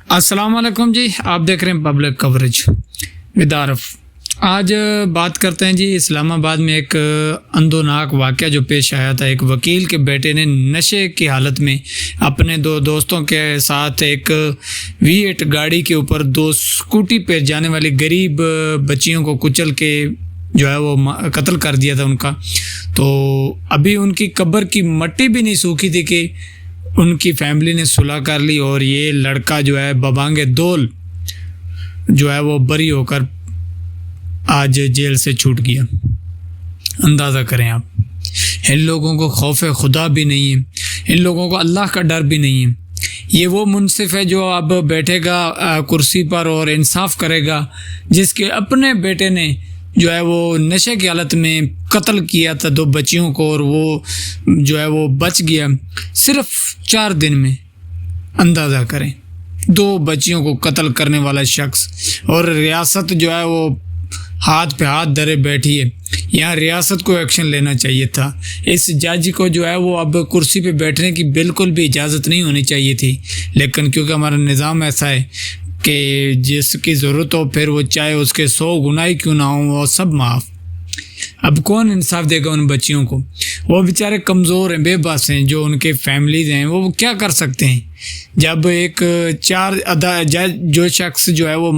السلام علیکم جی، آپ دیکھ رہے ہیں پبلک کوریج ود عارف۔ آج بات کرتے ہیں جی اسلام آباد میں ایک اندوناک واقعہ جو پیش آیا تھا۔ ایک وکیل کے بیٹے نے نشے کی حالت میں اپنے دو دوستوں کے ساتھ ایک V8 گاڑی کے اوپر دو اسکوٹی پہ جانے والی غریب بچیوں کو کچل کے جو ہے وہ قتل کر دیا تھا ان کا۔ تو ابھی ان کی قبر کی مٹی بھی نہیں سوکھی تھی کہ ان کی فیملی نے صلح کر لی، اور یہ لڑکا جو ہے ببانگ دول جو ہے وہ بری ہو کر آج جیل سے چھوٹ گیا۔ اندازہ کریں آپ، ان لوگوں کو خوف خدا بھی نہیں ہے، ان لوگوں کو اللہ کا ڈر بھی نہیں ہے۔ یہ وہ منصف ہے جو اب بیٹھے گا کرسی پر اور انصاف کرے گا، جس کے اپنے بیٹے نے جو ہے وہ نشے کی حالت میں قتل کیا تھا دو بچیوں کو، اور وہ جو ہے وہ بچ گیا صرف 4 دن میں۔ اندازہ کریں، 2 بچیوں کو قتل کرنے والا شخص، اور ریاست جو ہے وہ ہاتھ پہ ہاتھ دھرے بیٹھی ہے۔ یہاں ریاست کو ایکشن لینا چاہیے تھا۔ اس جج کو جو ہے وہ اب کرسی پہ بیٹھنے کی بالکل بھی اجازت نہیں ہونی چاہیے تھی، لیکن کیونکہ ہمارا نظام ایسا ہے کہ جس کی ضرورت ہو پھر وہ چاہے اس کے 100 گناہ کیوں نہ ہوں وہ سب معاف۔ اب کون انصاف دے گا ان بچیوں کو؟ وہ بیچارے کمزور ہیں، بے بس ہیں، جو ان کے فیملیز ہیں وہ کیا کر سکتے ہیں؟ جب ایک جو شخص جو ہے وہ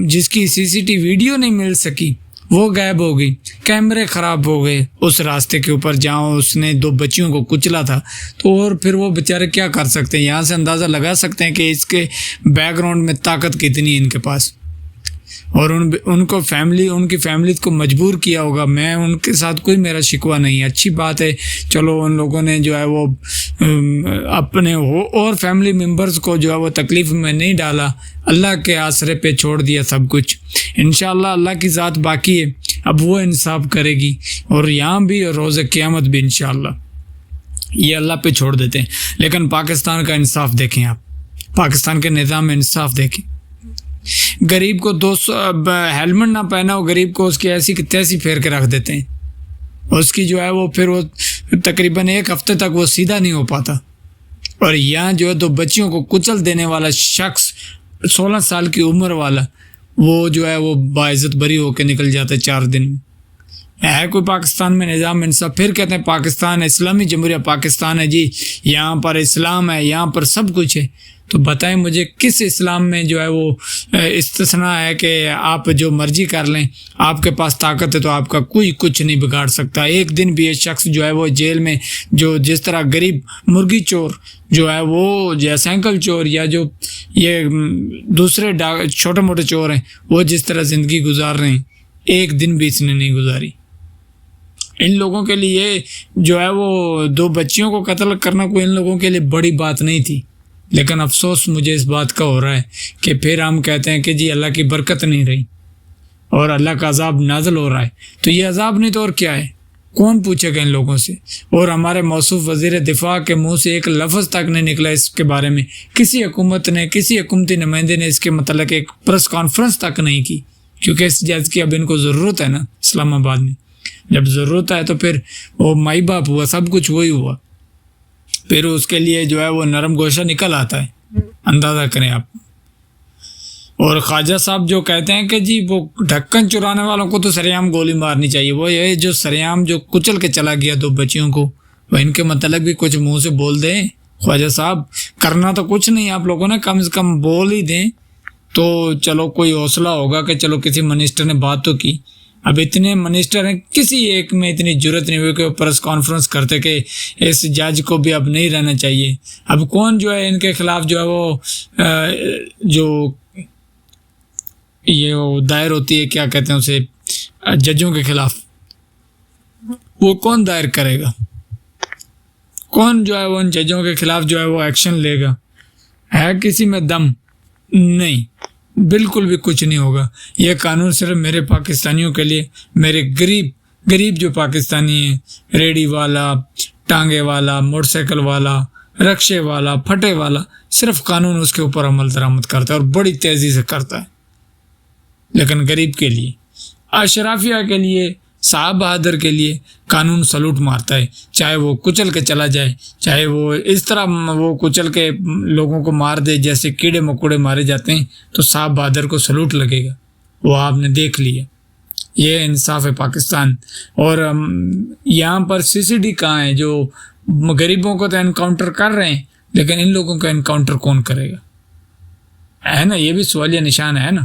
جس کی CCTV ویڈیو نہیں مل سکی وہ غائب ہو گئی، کیمرے خراب ہو گئے اس راستے کے اوپر جہاں اس نے 2 بچیوں کو کچلا تھا، تو اور پھر وہ بیچارے کیا کر سکتے ہیں؟ یہاں سے اندازہ لگا سکتے ہیں کہ اس کے بیک گراؤنڈ میں طاقت کتنی ہے ان کے پاس، اور ان کی فیملی کو مجبور کیا ہوگا۔ میں ان کے ساتھ کوئی میرا شکوہ نہیں ہے، اچھی بات ہے، چلو ان لوگوں نے جو ہے وہ اپنے اور فیملی ممبرز کو جو ہے وہ تکلیف میں نہیں ڈالا، اللہ کے آسرے پہ چھوڑ دیا سب کچھ۔ انشاءاللہ اللہ کی ذات باقی ہے، اب وہ انصاف کرے گی، اور یہاں بھی اور روز قیامت بھی انشاءاللہ۔ یہ اللہ پہ چھوڑ دیتے ہیں، لیکن پاکستان کا انصاف دیکھیں آپ، پاکستان کے نظام میں انصاف دیکھیں۔ غریب کو 200 ہیلمٹ نہ پہنا ہو، غریب کو اس کی ایسی کی تیسی پھیر کے رکھ دیتے ہیں، اس کی جو ہے وہ پھر وہ تقریباً 1 ہفتے تک وہ سیدھا نہیں ہو پاتا۔ اور یہاں جو ہے 2 بچیوں کو کچل دینے والا شخص 16 سال کی عمر والا، وہ جو ہے وہ باعزت بری ہو کے نکل جاتا ہے 4 دن میں۔ ہے کوئی پاکستان میں نظام انصاف؟ پھر کہتے ہیں پاکستان اسلامی جمہوریہ پاکستان ہے جی، یہاں پر اسلام ہے، یہاں پر سب کچھ ہے۔ تو بتائیں مجھے کس اسلام میں جو ہے وہ استثناء ہے کہ آپ جو مرضی کر لیں، آپ کے پاس طاقت ہے تو آپ کا کوئی کچھ نہیں بگاڑ سکتا؟ ایک دن بھی یہ شخص جو ہے وہ جیل میں جو جس طرح غریب مرغی چور جو ہے وہ یا سینکل چور یا جو یہ دوسرے چھوٹے موٹے چور ہیں وہ جس طرح زندگی گزار رہے ہیں، ایک دن بھی اس نے نہیں گزاری۔ ان لوگوں کے لیے جو ہے وہ 2 بچیوں کو قتل کرنا کوئی ان لوگوں کے لیے بڑی بات نہیں تھی، لیکن افسوس مجھے اس بات کا ہو رہا ہے کہ پھر ہم کہتے ہیں کہ جی اللہ کی برکت نہیں رہی اور اللہ کا عذاب نازل ہو رہا ہے۔ تو یہ عذاب نہیں تو اور کیا ہے؟ کون پوچھے گا ان لوگوں سے؟ اور ہمارے موصوف وزیر دفاع کے منہ سے ایک لفظ تک نہیں نکلا اس کے بارے میں، کسی حکومت نے، کسی حکومتی نمائندے نے اس کے متعلق ایک پریس کانفرنس تک نہیں کی، کیونکہ اس جج کی اب ان کو ضرورت ہے نا اسلام آباد میں۔ جب ضرورت ہے تو پھر وہ مائی باپ ہوا، سب کچھ وہی ہوا، پھر اس کے لیے جو ہے وہ نرم گوشہ نکل آتا ہے۔ اندازہ کریں آپ۔ اور خواجہ صاحب جو کہتے ہیں کہ جی وہ ڈھکن چرانے والوں کو تو سریعام گولی مارنی چاہیے، وہ یہ جو سریعام جو کچل کے چلا گیا 2 بچیوں کو، وہ ان کے متعلق بھی کچھ منہ سے بول دیں خواجہ صاحب۔ کرنا تو کچھ نہیں آپ لوگوں نے، کم سے کم بول ہی دیں تو چلو کوئی حوصلہ ہوگا کہ چلو کسی منسٹر نے بات تو کی۔ اب اتنے منسٹر ہیں، کسی ایک میں اتنی جرت نہیں ہوئی کہ وہ پریس کانفرنس کرتے کہ اس جج کو بھی اب نہیں رہنا چاہیے۔ اب کون جو ہے ان کے خلاف جو ہے وہ جو یہ دائر ہوتی ہے، کیا کہتے ہیں اسے، ججوں کے خلاف، وہ کون دائر کرے گا؟ کون جو ہے وہ ان ججوں کے خلاف جو ہے وہ ایکشن لے گا؟ ہے کسی میں دم؟ نہیں، بالکل بھی کچھ نہیں ہوگا۔ یہ قانون صرف میرے پاکستانیوں کے لیے، میرے غریب جو پاکستانی ہیں، ریڑھی والا، ٹانگے والا، موٹر سائیکل والا، رکشے والا، پھٹے والا، صرف قانون اس کے اوپر عمل درآمد کرتا ہے اور بڑی تیزی سے کرتا ہے۔ لیکن غریب کے لیے، اشرافیہ کے لیے صاحب بہادر کے لیے قانون سلوٹ مارتا ہے، چاہے وہ کچل کے چلا جائے، چاہے وہ اس طرح وہ کچل کے لوگوں کو مار دے جیسے کیڑے مکوڑے مارے جاتے ہیں، تو صاحب بہادر کو سلوٹ لگے گا۔ وہ آپ نے دیکھ لیا، یہ انصاف ہے پاکستان۔ اور یہاں پر سی سی ڈی کہاں ہے جو غریبوں کو تو انکاؤنٹر کر رہے ہیں، لیکن ان لوگوں کا انکاؤنٹر کون کرے گا؟ ہے نا، یہ بھی سوالیہ نشان ہے نا۔